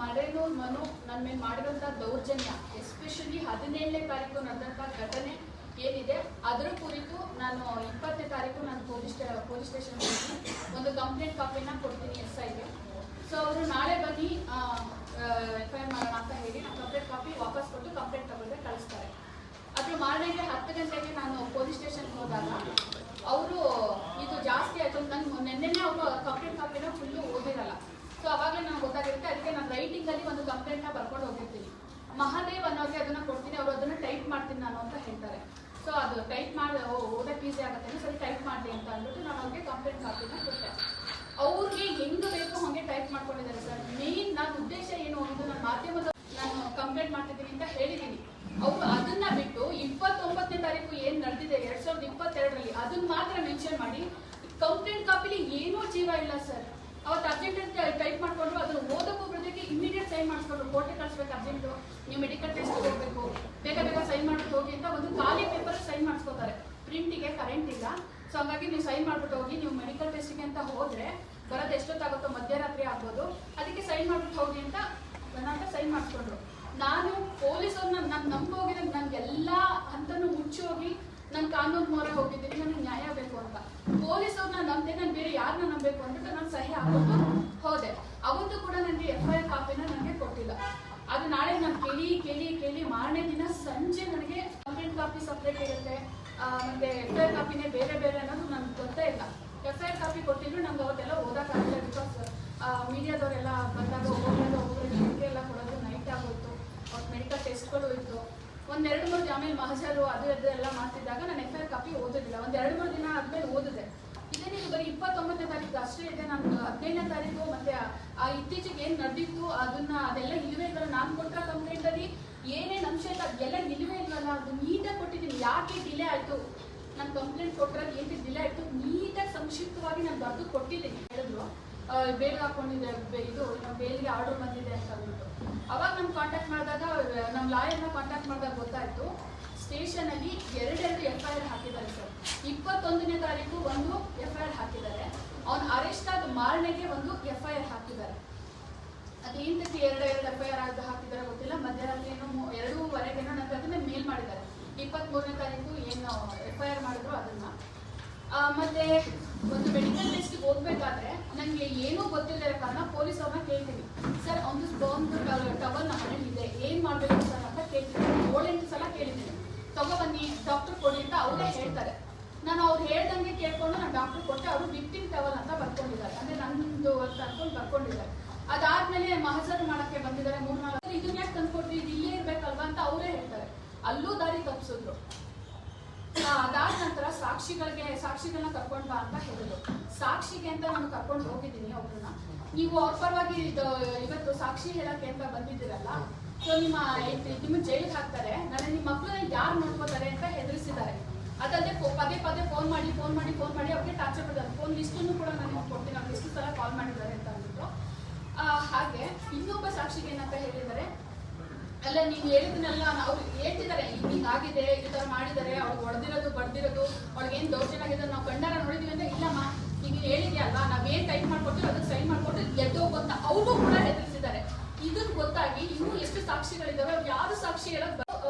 ಮರೇನೂರ್ ಮನು ನನ್ನ ಮೇಲೆ ಮಾಡಿರೋಂಥ ದೌರ್ಜನ್ಯ, ಎಸ್ಪೆಷಲಿ 17ನೇ ತಾರೀಕು ನಡೆದಂಥ ಘಟನೆ ಏನಿದೆ ಅದರ ಕುರಿತು ನಾನು 20ನೇ ತಾರೀಕು ನಾನು ಪೊಲೀಸ್ ಸ್ಟೇಷನ್ ಒಂದು ಕಂಪ್ಲೇಂಟ್ ಕಾಪಿನ ಕೊಡ್ತೀನಿ SIಗೆ. ಸೊ ಅವರು ನಾಳೆ ಬನ್ನಿ FIR ಮಾಡೋಣ ಅಂತ ಹೇಳಿ ನಾನು ಕಂಪ್ಲೇಂಟ್ ಕಾಪಿ ವಾಪಸ್ ಕೊಟ್ಟು ಕಂಪ್ಲೇಂಟ್ ತಗೊಂಡ್ರೆ ಕಳಿಸ್ತಾರೆ. ಅದ್ರ ಮಾರನೆಗೆ 10 ಗಂಟೆಗೆ ನಾನು ಪೊಲೀಸ್ ಸ್ಟೇಷನ್ಗೆ ಹೋದಾಗ ಅವರು ಇದು ಜಾಸ್ತಿ ಆಯಿತು, ನನಗೆ ನೆನ್ನೆನೇ ಅವರು ಕಂಪ್ಲೇಂಟ್ ಕಾಪಿನ ಫುಲ್ಲು ಓದಿರಲ್ಲ. ಸೊ ಅವಾಗಲೇ ನನಗೆ ಗೊತ್ತಾಗಿರುತ್ತೆ. ಅದಕ್ಕೆ ನಾನು ರೈಟಿಂಗಲ್ಲಿ ಒಂದು ಕಂಪ್ಲೇಂಟ್ನ ಬರ್ಕೊಂಡು ಹೋಗಿರ್ತೀನಿ. ಮಹಾದೇವ್ ಅನ್ನೋರಿಗೆ ಅದನ್ನು ಕೊಡ್ತೀನಿ, ಅವರು ಅದನ್ನು ಟೈಪ್ ಮಾಡ್ತೀನಿ ನಾನು ಅಂತ ಹೇಳ್ತಾರೆ. ಸೊ ಅದು ಟೈಪ್ ಮಾಡಿ ಓದಕ್ಕೆ ಈಸಿ ಆಗುತ್ತೆ, ಸರಿ ಟೈಪ್ ಮಾಡಿ ಅಂತ ಅಂದ್ಬಿಟ್ಟು ನಾನು ಅವ್ರಿಗೆ ಕಂಪ್ಲೇಂಟ್ ಕಾಪಿನ ಕೊಟ್ಟೆ. ಅವ್ರಿಗೆ ಹೆಂಗೆ ಬೇಕು ಹಾಗೆ ಟೈಪ್ ಮಾಡ್ಕೊಂಡಿದ್ದಾರೆ ಸರ್. ಮೇನ್ ನನ್ನ ಉದ್ದೇಶ ಏನು ಒಂದು ನನ್ನ ಮಾಧ್ಯಮದ ನಾನು ಕಂಪ್ಲೇಂಟ್ ಮಾಡ್ತಿದ್ದೀನಿ ಅಂತ ಹೇಳಿದ್ದೀನಿ. ಅವರು ಅದನ್ನ ಬಿಟ್ಟು 29ನೇ ತಾರೀಕು ಏನು ನಡೆದಿದೆ 2022ರಲ್ಲಿ ಅದನ್ನ ಮಾತ್ರ ಮೆನ್ಷನ್ ಮಾಡಿ ಕಂಪ್ಲೇಂಟ್ ಕಾಪಿಲಿ ಏನೂ ಜೀವ ಇಲ್ಲ ಸರ್. ಅವತ್ತು ಅರ್ಜೆಂಟ್ ಟೈಪ್ ಮಾಡ್ಕೊಂಡ್ರು, ಅದನ್ನು ಓದಕ್ಕೂ ಬರೋದಕ್ಕೆ ಇಮಿಡಿಯೇಟ್ ಸೈನ್ ಮಾಡಿಸ್ಕೊಂಡ್ರು. ಕೋರ್ಟಿಗೆ ಕಳಿಸ್ಬೇಕು, ಅರ್ಜೆಂಟು ನೀವು ಮೆಡಿಕಲ್ ಟೆಸ್ಟ್ ಹೋಗಬೇಕು, ಬೇಗ ಬೇಗ ಸೈನ್ ಮಾಡ್ಬಿಟ್ಟು ಹೋಗಿ ಅಂತ ಒಂದು ಖಾಲಿ ಪೇಪರ್ ಸೈನ್ ಮಾಡಿಸ್ಕೋತಾರೆ. ಪ್ರಿಂಟಿಗೆ ಕರೆಂಟ್ ಇಲ್ಲ, ಸೊ ಹಾಗಾಗಿ ನೀವು ಸೈನ್ ಮಾಡ್ಬಿಟ್ಟು ಹೋಗಿ, ನೀವು ಮೆಡಿಕಲ್ ಟೆಸ್ಟಿಗೆ ಅಂತ ಹೋದರೆ ಬರೋದು ಎಷ್ಟೊತ್ತಾಗುತ್ತೋ ಮಧ್ಯರಾತ್ರಿ ಆಗ್ಬೋದು, ಅದಕ್ಕೆ ಸೈನ್ ಮಾಡ್ಬಿಟ್ಟು ಹೋಗಿ ಅಂತ ನನ್ನ ಸೈನ್ ಮಾಡಿಸ್ಕೊಂಡ್ರು. ನಾನು ಪೊಲೀಸವ್ರನ್ನ ನಾನು ನಂಬೋಗಿದ್ರೆ ನನಗೆಲ್ಲ ಹಂತನೂ ಮುಚ್ಚಿ ಹೋಗಿ ನಾನು ಕಾನೂನು ಮೊರೆ ಹೋಗಿದ್ದೀನಿ, ನನಗೆ ನ್ಯಾಯ ಬೇಕು ಅಂತ. ಪೊಲೀಸವ್ರನ್ನ ನಂಬಿದೆ, ನಾನು ಬೇರೆ ಯಾರನ್ನ ನಂಬಬೇಕು ಅಂದ್ಬಿಟ್ಟು ನಾನು ಸಹಿ ಹಾಕ್ಬಿಟ್ಟು ಹೋದೆ. ಅವತ್ತು ಕೂಡ ನನಗೆ FIR ಕಾಪಿನ ನನಗೆ ಕೊಟ್ಟಿಲ್ಲ. ಅದು ನಾಳೆ ನಾನು ಕೇಳಿ ಮಾರನೇ ದಿನ ಸಂಜೆ ನನಗೆ ಕಂಪ್ಲೇಂಟ್ ಕಾಪಿ ಸಪ್ರೇಟ್ ಇರುತ್ತೆ, ಮತ್ತೆ FIR ಕಾಪಿನೇ ಬೇರೆ ಬೇರೆ ಅನ್ನೋದು ನನಗೆ ಗೊತ್ತೇ ಇಲ್ಲ. FIR ಕಾಪಿ ಕೊಟ್ಟಿದ್ರು ನಮ್ಗೆ ಅವತ್ತೆಲ್ಲ ಓದೋಕ್ಕಾಗಲ್ಲ, ಬಿಕಾಸ್ ಮೀಡಿಯಾದವರೆಲ್ಲ ಬಂದಾಗ ಒಬ್ಬೊಬ್ಬರಿಗೆ ಎಲ್ಲ ಕೊಡೋದು ನೈಟ್ ಆಗೋಯ್ತು. ಅವ್ರ ಮೆಡಿಕಲ್ ಟೆಸ್ಟ್ಗಳು ಇತ್ತು, 1-2-3 ಆಮೇಲೆ ಮಹಜರು ಅದು ಎಲ್ಲ ಮಾಡ್ತಿದ್ದಾಗ ನಾನು FIR ಕಾಪಿ ಓದಿಲ್ಲ. 1-2-3 ದಿನ ಆದ್ಮೇಲೆ ಓದಿದೆ. ಇದೇನಿದು ಬರೀ 29ನೇ ತಾರೀಕು ಅಷ್ಟೇ ಇದೆ. ನಾನು 15ನೇ ತಾರೀಕು ಮತ್ತೆ ಇತ್ತೀಚೆಗೆ ಏನು ನಡೆದಿತ್ತು ಅದೆಲ್ಲ ಇಲ್ಲವೇ ಇಲ್ಲ. ನಾನು ಕೊಟ್ಟರೆ ಕಂಪ್ಲೇಂಟಲ್ಲಿ ಏನೇನು ಅಂಶ ಇಲ್ಲ ಅದೆಲ್ಲ ಇಲ್ಲವೇ ಇಲ್ವಲ್ಲ, ಅದು ನೀಟಾಗಿ ಕೊಟ್ಟಿದ್ದೀನಿ. ಯಾಕೆ ಡಿಲೇ ಆಯಿತು, ನಾನು ಕಂಪ್ಲೇಂಟ್ ಕೊಟ್ಟರೆ ಏನು ಡಿಲೇ ಆಯಿತು ನೀಟಾಗಿ ಸಂಕ್ಷಿಪ್ತವಾಗಿ ನಾನು ಬರೆದು ಕೊಟ್ಟಿದ್ದೀನಿ. ಹೇಳಿದ್ರು ಬೇಲ್ ಹಾಕೊಂಡಿದೆ, ಇದು ಬೇಲ್ಗೆ ಆರ್ಡರ್ ಬಂದಿದೆ ಅಂತ ಅಂದ್ಬಿಟ್ಟು. ಅವಾಗ ನಾನು ಕಾಂಟ್ಯಾಕ್ಟ್ ಮಾಡಿದಾಗ ನಮ್ಮ ಲಾಯರ್ನ ಕಾಂಟ್ಯಾಕ್ಟ್ ಮಾಡಿದಾಗ ಗೊತ್ತಾಯಿತು ಸ್ಟೇಷನಲ್ಲಿ 2 FIR ಹಾಕಿದ್ದಾರೆ ಸರ್. 21ನೇ ತಾರೀಕು ಒಂದು FIR ಹಾಕಿದ್ದಾರೆ, ಅವನು ಅರೆಸ್ಟ್ ಆದ ಮಾರನೆಗೆ ಒಂದು FIR ಹಾಕಿದ್ದಾರೆ. ಅದೇಂತಕ್ಕೆ 2 FIR ಹಾಕಿದ್ದಾರೆ ಗೊತ್ತಿಲ್ಲ. ಮಧ್ಯರಾತ್ರಿ ಏನೋ 2:15 ನನಗೆ ಅದನ್ನ ಮೇಲ್ ಮಾಡಿದ್ದಾರೆ. 23ನೇ ತಾರೀಕು ಏನು FIR ಮಾಡಿದ್ರು ಅದನ್ನ. ಮತ್ತೆ ಒಂದು ಮೆಡಿಕಲ್ ಟೆಸ್ಟ್ಗೆ ಹೋಗ್ಬೇಕಾದ್ರೆ ನನಗೆ ಏನೂ ಗೊತ್ತಿಲ್ಲದ ಕಾರಣ ಪೊಲೀಸ್ ಅವ್ರನ್ನ ಕೇಳ್ತೀನಿ, ಸರ್ ಒಂದು ಟವಲ್ ನಮ್ಮ ಮನೇಲಿ ಇದೆ, ಏನು ಮಾಡಬೇಕು ಸರ್ ಅಂತ ಕೇಳ್ತೀನಿ. 7-8 ಸಲ ಕೇಳಿದ್ದೀನಿ. ತಗೊಬನ್ನಿ ಡಾಕ್ಟರ್ ಕೊಡಿ ಅಂತ ಅವರೇ ಹೇಳ್ತಾರೆ. ನಾನು ಅವ್ರು ಹೇಳ್ದಂಗೆ ಕೇಳ್ಕೊಂಡು ನಾನು ಡಾಕ್ಟರ್ ಕೊಟ್ಟೆ. ಅವರು ವಿಕ್ಟಿಮ್ ಟವಲ್ ಅಂತ ಬರ್ಕೊಂಡಿದ್ದಾರೆ, ಅಂದರೆ ನಂದು ಅಂತ ಅನ್ಕೊಂಡು ಬರ್ಕೊಂಡಿದ್ದಾರೆ. ಅದಾದ್ಮೇಲೆ ಮಹಜರು ಮಾಡೋಕ್ಕೆ ಬಂದಿದ್ದಾರೆ 3-4. ಇದನ್ನ ಯಾಕೆ ತಂದ್ಕೊಟ್ರಿ, ಇದು ಇಲ್ಲೇ ಇರ್ಬೇಕಲ್ವಾ ಅಂತ ಅವರೇ ಹೇಳ್ತಾರೆ. ಅಲ್ಲೂ ದಾರಿ ತಪ್ಪಿಸಿದ್ರು. ಅದಾದ ನಂತರ ಸಾಕ್ಷಿಗಳನ್ನ ಕರ್ಕೊಂಡು ಬಾ ಅಂತ ಹೇಳಿದ್ರು. ಸಾಕ್ಷಿಗೆ ಅಂತ ನಾನು ಕರ್ಕೊಂಡು ಹೋಗಿದ್ದೀನಿ ಅವ್ರನ್ನ. ನೀವು ಅವ್ರ ಪರವಾಗಿ ಇವತ್ತು ಸಾಕ್ಷಿ ಹೇಳಕ್ಕೆ ಅಂತ ಬಂದಿದ್ದೀರಲ್ಲ, ಸೊ ನಿಮ್ಮ ಜೈಲಿಗೆ ಹಾಕ್ತಾರೆ, ನಾಳೆ ನಿಮ್ಮ ಮಕ್ಕಳನ್ನ ಯಾರು ನೋಡ್ಕೋತಾರೆ ಅಂತ ಹೆದರಿಸಿದ್ದಾರೆ. ಅದಲ್ಲದೆ ಪದೇ ಫೋನ್ ಮಾಡಿ ಅವ್ರಿಗೆ ಟಾರ್ಚರ್ ಮಾಡಿದ್ದಾರೆ. ಫೋನ್ ಲಿಸ್ಟನ್ನು ಕೂಡ ನಾನು ಕೊಡ್ತೀನಿ, ಅವ್ರು ಎಷ್ಟು ಸಲ ಕಾಲ್ ಮಾಡಿದ್ದಾರೆ ಅಂತ ಅಂದ್ಬಿಟ್ಟು. ಹಾಗೆ ಇನ್ನೊಬ್ಬ ಸಾಕ್ಷಿಗೆ ಏನಂತ ಹೇಳಿದ್ದಾರೆ, ಅಲ್ಲ ನೀವು ಹೇಳಿದ್ನೆಲ್ಲ ಅವ್ರು ಹೇಳ್ತಿದ್ದಾರೆ, ಹಿಂಗೆ ಆಗಿದೆ, ಈ ಥರ ಮಾಡಿದ್ದಾರೆ, ಅವ್ರಿಗೆ ಹೊಡೆದಿರೋದು ಬಡ್ದಿರೋದು, ಅವ್ಳಿಗೇನು ದೌರ್ಜನ್ಯ ಆಗಿದೆ ನಾವು ಕಣ್ಣಾರ ನೋಡಿದೀವಿ ಅಂತ. ಇಲ್ಲಮ್ಮ ಈಗ ಹೇಳಿದ್ಯಲ್ವಾ, ನಾವೇನು ಟೈಪ್ ಮಾಡ್ಕೊಡ್ತೀವಿ ಅದಕ್ಕೆ ಸೈನ್ ಮಾಡ್ಕೊಟ್ಟು ಗೆದ್ದೋಗು ಅಂತ ಅವರು ಕೂಡ ಹೆದರಿಸಿದ್ದಾರೆ. ಇದನ್ನ ಗೊತ್ತಾಗಿ ಇನ್ನೂ ಎಷ್ಟು ಸಾಕ್ಷಿಗಳಿದ್ದಾವೆ, ಅವ್ರು ಯಾರು ಸಾಕ್ಷಿ ಹೇಳೋದು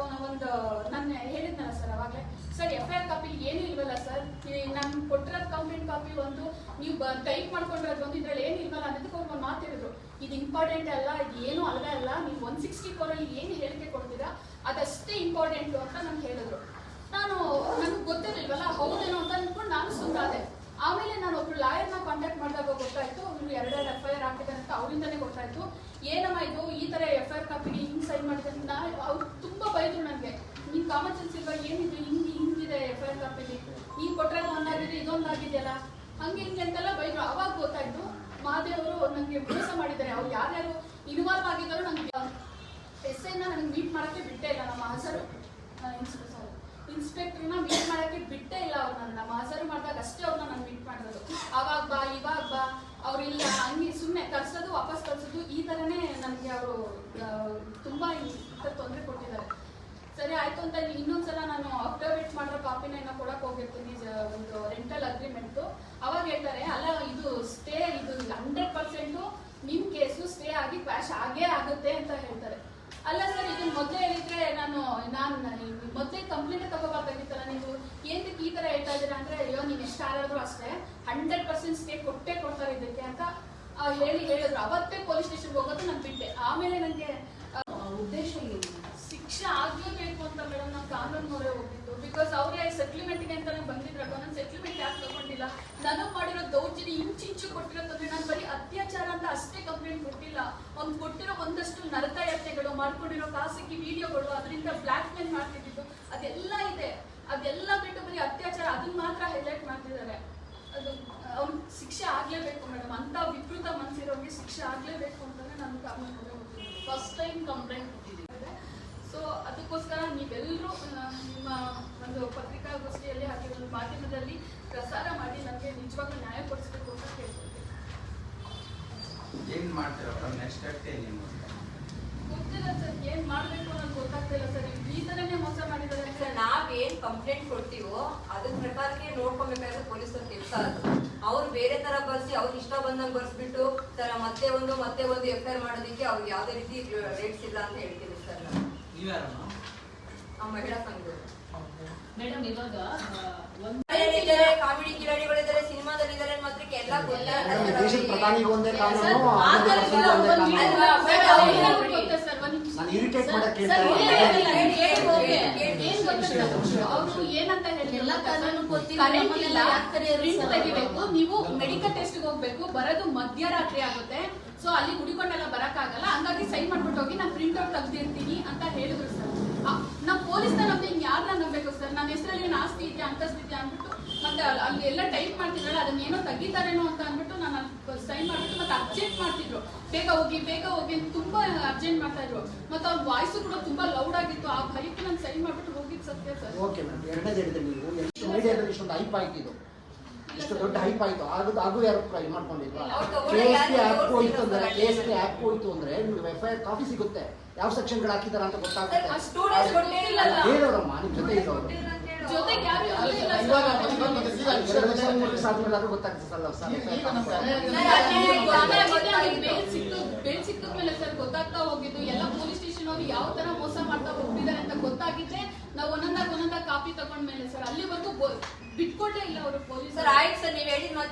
ಒಂದು ನಾನು ಹೇಳಿದ್ನಲ್ಲ ಸರ್ ಅವಾಗಲೇ, ಸರ್ FIR ಕಾಪಿ ಏನೂ ಇಲ್ವಲ್ಲ ಸರ್, ನಾನು ಕೊಟ್ಟಿರೋದು ಕಂಪ್ಲೇಂಟ್ ಕಾಪಿ ಒಂದು, ನೀವು ಟೈಪ್ ಮಾಡ್ಕೊಂಡಿರೋದು ಒಂದು, ಇದ್ರಲ್ಲಿ ಏನು ಇಲ್ವಲ್ಲ ಅನ್ನೋದಕ್ಕೆ ಅವ್ರು ಒಂದು ಮಾತು ಹೇಳಿದ್ರು, ಇದು ಇಂಪಾರ್ಟೆಂಟ್ ಅಲ್ಲ, ಇದು ಏನೂ ಅಲ್ಲವೇ ಅಲ್ಲ, ನೀವು 164 ಏನು ಹೇಳಿಕೆ ಕೊಡ್ತೀರಾ ಅದಷ್ಟೇ ಇಂಪಾರ್ಟೆಂಟು ಅಂತ ನಾನು ಹೇಳಿದ್ರು. ನನಗೆ ಗೊತ್ತಿರಲಿಲ್ವಲ್ಲ, ಹೌದೇನೋ ಅಂತ ಅಂದ್ಕೊಂಡು ನಾನು ಸುಮ್ಮನಾದೆ. ಆಮೇಲೆ ನಾನು ಒಬ್ರು ಲಾಯರ್ನ ಕಾಂಟ್ಯಾಕ್ಟ್ ಮಾಡಿದಾಗ ಗೊತ್ತಾಯ್ತು, ಅವ್ರು 2 FIR ಹಾಕಿದ್ದಾರೆ ಅಂತ. ಅವರಿಂದನೇ ಗೊತ್ತಾಯ್ತು, ಏನಮ್ಮ ಇದು ಈ ಥರ FIR ಕಾಪಿಗೆ ಹಿಂಗೆ ಸೈನ್ ಮಾಡಿದೆ ಅಂತ. ಅವ್ರು ತುಂಬ ಬೈದ್ರು ನನಗೆ, ನೀನು ಕಾಮನ್ ಸೆನ್ಸ್ ಇಲ್ವಾ, ಏನಿದು ಹಿಂಗಿದೆ FIR ಕಾಪಿಲಿ, ನೀನು ಕೊಟ್ಟರೆ ಒಂದಾಗಿದೆ ಇದೊಂದಾಗಿದೆಯಲ್ಲ, ಹಂಗೆ ಅಂತೆಲ್ಲ ಬೈದ್ರು. ಅವಾಗ ಗೊತ್ತಾಯ್ತು ಮಹಾದೇವರು ನನಗೆ ಮೋಸ ಮಾಡಿದ್ದಾರೆ. ಅವ್ರು ಯಾರ್ಯಾರು ಇನ್ವಾಲ್ವ್ ಆಗಿದ್ದಾರೋ ನನಗೆ SIನ ನನಗೆ ಮೀಟ್ ಮಾಡೋಕ್ಕೆ ಬಿಟ್ಟೇ ಇಲ್ಲ. ನಮ್ಮ ಹಸರು ಇನ್ಸ್ಪೆಕ್ಟರ್ನ ಮೀಟ್ ಮಾಡೋಕ್ಕೆ ಬಿಟ್ಟೇ ಇಲ್ಲ. ಅವ್ರು ನನ್ನ ಮಹಜರು ಮಾಡಿದಾಗ ಅಷ್ಟೇ ಅವ್ರನ್ನ ನಾನು ಮೀಟ್ ಮಾಡಿರೋದು. ಅವಾಗ ಬಾ ಇವಾಗ ಬಾ, ಅವರಿಲ್ಲ ಹಂಗೆ ಸುಮ್ಮನೆ ಕರ್ಸೋದು ವಾಪಸ್ ಕಳ್ಸೋದು, ಈ ಥರನೇ ನನಗೆ ಅವರು ತುಂಬ ತೊಂದರೆ ಕೊಟ್ಟಿದ್ದಾರೆ. ಸರಿ ಆಯಿತು ಅಂತ ಇನ್ನೊಂದ್ಸಲ ನಾನು ಅಕ್ಟೋಬೇಟ್ ಮಾಡಿರೋ ಕಾಪಿನ ಏನೋ ಕೊಡಕ್ಕೆ ಹೋಗಿರ್ತೀನಿ, ಒಂದು ರೆಂಟಲ್ ಅಗ್ರಿಮೆಂಟು. ಅವಾಗ ಹೇಳ್ತಾರೆ, ಅಲ್ಲ ಇದು ಸ್ಟೇ, ಇದು 100% ನಿಮ್ಮ ಕೇಸು ಸ್ಟೇ ಆಗಿ ಕ್ವಾಶ್ ಆಗೇ ಆಗುತ್ತೆ ಹೇಳಿದ್ರು. ಅವತ್ತೇ ಪೊಲೀಸ್ ಸ್ಟೇಷನ್ಗೆ ಹೋಗೋದು ನಾನು ಬಿಟ್ಟೆ. ಆಮೇಲೆ ನನಗೆ ಉದ್ದೇಶ ಏನು? ಶಿಕ್ಷೆ ಆಗ್ಲೇಬೇಕು ಅಂತ ಮೇಡಮ್ ನಾವು ಕಾನೂನು ಮೊರೆ ಹೋಗಿದ್ದು. ಬಿಕಾಸ್ ಅವರೇ ಸೆಟ್ಲ್ಮೆಂಟ್ಗೆ ಅಂತಾನೆ ಬಂದಿದ್ರು. ನಾನು ಸೆಟ್ಲ್ಮೆಂಟ್ ಯಾಕೆ ತಗೊಂಡಿಲ್ಲ, ನನಗೆ ಮಾಡಿರೋ ದೌರ್ಜನ್ಯ ಇಂಚಿಂಚು ಕೊಟ್ಟಿರೋದಂದ್ರೆ ನಾನು ಬರೀ ಅತ್ಯಾಚಾರ ಅಂತ ಅಷ್ಟೇ ಕಂಪ್ಲೇಂಟ್ ಕೊಟ್ಟಿಲ್ಲ. ಅವ್ನು ಕೊಟ್ಟಿರೋ ಒಂದಷ್ಟು ನರತಯತ್ನೆಗಳು, ಮಾಡ್ಕೊಂಡಿರೋ ಖಾಸಗಿ ವಿಡಿಯೋಗಳು, ಅದರಿಂದ ಬ್ಲ್ಯಾಕ್ ಮೇಲ್ ಮಾಡ್ತಿದ್ದು ಅದೆಲ್ಲ ಇದೆ. ಅದೆಲ್ಲ ಬಿಟ್ಟು ಬರೀ ಅತ್ಯಾಚಾರ ಅದನ್ನ ಮಾತ್ರ ಹೈಲೈಟ್ ಮಾಡ್ತಿದ್ದಾರೆ. ಅದು ಅವ್ನು ಶಿಕ್ಷೆ ಆಗ್ಲೇಬೇಕು ಮೇಡಮ್. ಅಂತ ವಿಕೃತ ಮನಸ್ಸಿರೋರಿಗೆ ಶಿಕ್ಷೆ ಆಗ್ಲೇಬೇಕು ಅಂತಾನೆ ನಾನು ಕಾನೂನು ಮೊರೆ ಹೋಗ್ತೀನಿ. ಫಸ್ಟ್ ಟೈಮ್ ಕಂಪ್ಲೇಂಟ್ ಕೊಟ್ಟಿದ್ದೀವಿ. ಸೊ ಅದಕ್ಕೋಸ್ಕರ ನೀವೆಲ್ಲರೂ ನಿಮ್ಮ ಒಂದು ಪತ್ರಿಕಾಗೋಷ್ಠಿಯಲ್ಲಿ ಹಾಗೆ ಒಂದು ಮಾಧ್ಯಮದಲ್ಲಿ ಪ್ರಸಾರ ಮಾಡಿ ನನಗೆ ನಿಜವಾಗ್ಲೂ ನ್ಯಾಯ ಕೊಡಿಸ್ಬೇಕು ಅಂತ ಕೇಳ್ಕೊಳ್ತೀನಿ. ಏನ್ ಮಾಡ್ತೀರಾ ನೆಕ್ಸ್ಟ್ ಸ್ಟೆಪ್ ಏನು? ಗೊತ್ತಿಲ್ಲ ಸರ್, ಏನ್ ಮಾಡ್ಬೇಕು ಅನ್ನೋದು ಗೊತ್ತಾಗ್ತಿಲ್ಲ ಸರ್. ಈ ತರನೇ ಮೋಸ ಮಾಡಿದ್ದಾರೆ ಸರ್. ನಾವೇನ್ ಕಂಪ್ಲೇಂಟ್ ಕೊಡ್ತೀವೋ ಅದ್ರ ಪ್ರಕಾರಕ್ಕೆ ನೋಡ್ಕೊಬೇಕಾದ್ರೆ ಪೊಲೀಸರು ಕೆಲಸ ಅದು. ಅವ್ರು ಬೇರೆ ತರ ಬರ್ಸಿ ಅವ್ರು ಇಷ್ಟ ಬಂದಂಗ್ ಬರ್ಸ್ಬಿಟ್ಟು ಮತ್ತೆ ಒಂದು FIR ಮಾಡೋದಕ್ಕೆ ಅವ್ರಿಗೆ ಯಾವ್ದೇ ರೀತಿ ರೇಟ್ಸ್ ಇಲ್ಲ ಅಂತ ಹೇಳ್ತೀನಿ ಸರ್. ಆ ಮಹಿಳಾ ಸಂಘದವರು ಮೇಡಮ್ ಇವಾಗ ಕಾಮಿಡಿ ಕಿಲಾಡಿಗಳಿದ್ದಾರೆ, ಸಿನಿಮಾದಲ್ಲಿದ್ದಾರೆ, ಮಾತ್ರ ಎಲ್ಲ ದೇಶದ ಪ್ರಧಾನಿಗೆ ಒಂದೇ ಕಾನೂನು, ನಾನು ಇರಿಟೇಟ್ ಮಾಡಕ್ ಅವರು ಏನಂತ ಹೇಳಿಲ್ಲ, ತೆಗಿಬೇಕು, ನೀವು ಮೆಡಿಕಲ್ ಟೆಸ್ಟ್ ಹೋಗ್ಬೇಕು, ಬರೋದು ಮಧ್ಯರಾತ್ರಿ ಆಗುತ್ತೆ, ಸೊ ಅಲ್ಲಿ ಹುಡುಕೊಂಡೆಲ್ಲ ಬರಕ್ಕಾಗಲ್ಲ, ಹಂಗಾಗಿ ಸೈನ್ ಮಾಡ್ಬಿಟ್ಟು ಹೋಗಿ ನಾನು ಪ್ರಿಂಟ್ ಔಟ್ ತೆಗ್ದಿರ್ತೀನಿ ಅಂತ ಹೇಳಿದ್ರು ಸರ್. ನಾವು ಪೊಲೀಸ್ನ ನಮ್ಗೆ ಯಾರನ್ನ ನಂಬೇಕು ಸರ್? ನನ್ನ ಹೆಸರಲ್ಲಿ ಏನು ಆಸ್ತಿ ಇದೆ ಅಂತಸ್ತಿದೆ ಅಂದ್ಬಿಟ್ಟು ಮತ್ತೆ ಅಲ್ಲಿ ಎಲ್ಲ ಟೈಪ್ ಮಾಡ್ತಿದ್ರಲ್ಲ ಅದನ್ನೇನೋ ತೆಗಿತಾರೇನೋ ಅಂತ ಅಂದ್ಬಿಟ್ಟು ನಾನು ಸೈನ್ ಮಾಡ್ಬಿಟ್ಟು ಮತ್ತೆ ಅರ್ಜೆಂಟ್ ಮಾಡ್ತಿದ್ರು, ಬೇಗ ಹೋಗಿ ಅಂತ ತುಂಬಾ ಅರ್ಜೆಂಟ್ ಮಾಡ್ತಾ ಇದ್ರು. ಮತ್ತೆ ಅವ್ರ ವಾಯ್ಸು ಕೂಡ ತುಂಬಾ ಲೌಡ್ ಆಗಿತ್ತು. ಆ ಭಯಕ್ಕೆ ನಾನು ಸೈನ್ ಮಾಡ್ಬಿಟ್ಟು ಹೋಗಿದ್ದು ಸತ್ಯ ಸರ್. ಓಕೆ ಮೇಡಮ್, ಎರಡನೇದು ಹೇಳಿದ್ರೆ ನೀವು ಎಷ್ಟು ಮೀಡಿಯಾದಲ್ಲಿ ಇಷ್ಟೊಂದು ಹೈಪ್ ಆಯ್ತು, ಇದು ಇಷ್ಟು ದೊಡ್ಡ ಹೈಪ್ ಆಯ್ತು, ಆಗು ಯಾರು ಇದು ಮಾಡ್ಕೊಂಡಿಲ್ವಾ? KSP ಆ್ಯಪ್ ಹೋಯ್ತು ಅಂದ್ರೆ ನಿಮ್ಗೆ FIR ಕಾಪಿ ಸಿಗುತ್ತೆ, ಯಾವ ಸೆಕ್ಷನ್ಗಳು ಹಾಕಿದಾರ ಅಂತ ಗೊತ್ತಾಗುತ್ತೆ. ಹೇಳೋರಮ್ಮ ನಿಮ್ ಜೊತೆ ಇರೋರು ಜೊತೆಗೆ ಯಾರು ಇವಾಗ ಸಾಧ್ಯ ಗೊತ್ತಾಗ್ತದಲ್ಲ ಬೇಲ್ ಸಿಕ್ಕಿದ್ಮೇಲೆ ಸರ್ ಗೊತ್ತಾಗ್ತಾ ಹೋಗಿದ್ದು ಎಲ್ಲ ಪೊಲೀಸ್ ಸ್ಟೇಷನ್ ಅವ್ರು ಯಾವ ತರ ಮೋಸ ಮಾಡ್ತಾ ಹೋಗ್ತಿದ್ದಾರೆ ಅಂತ ಗೊತ್ತಾಗಿದ್ದೆ ನಾವು ಒಂದೊಂದಾಗ ಕಾಪಿ ತಗೊಂಡ್ಮೇಲೆ ಸರ್. ಅಲ್ಲಿವರೆಗೂ ಬಿಟ್ಕೊಟ್ಟೇ ಇಲ್ಲ ಅವರು ಪೊಲೀಸ್. ಆಯ್ತು ಸರ್, ನೀವ್ ಹೇಳಿದ್